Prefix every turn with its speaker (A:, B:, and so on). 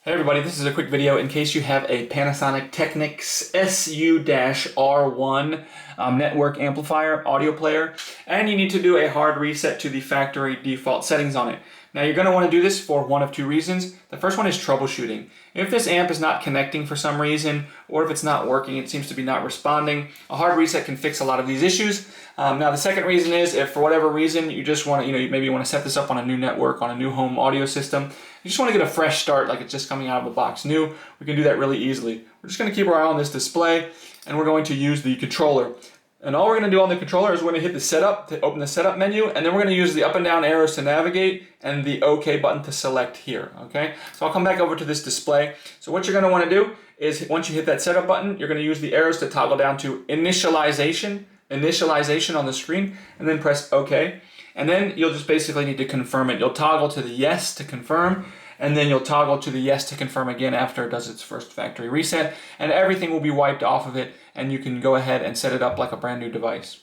A: Hey everybody, this is a quick video in case you have a Panasonic Technics SU-R1 network amplifier audio player and you need to do a hard reset to the factory default settings on it. Now you're going to want to do this for one of two reasons. The first one is troubleshooting. If this amp is not connecting for some reason, or if it's not working, it seems to be not responding, a hard reset can fix a lot of these issues. Now the second reason is if for whatever reason you just want to, maybe you want to set this up on a new network, on a new home audio system, you just want to get a fresh start like it's just coming out of the box new, we can do that really easily. We're just going to keep our eye on this display and we're going to use the controller. And all we're going to do on the controller is we're going to hit the setup to open the setup menu, and then we're going to use the up and down arrows to navigate and the OK button to select here. Okay, so I'll come back over to this display. So what you're going to want to do is once you hit that setup button, you're going to use the arrows to toggle down to initialization on the screen, and then press OK. And then you'll just basically need to confirm it. You'll toggle to the yes to confirm, and then you'll toggle to the yes to confirm again after it does its first factory reset, and everything will be wiped off of it, and you can go ahead and set it up like a brand new device.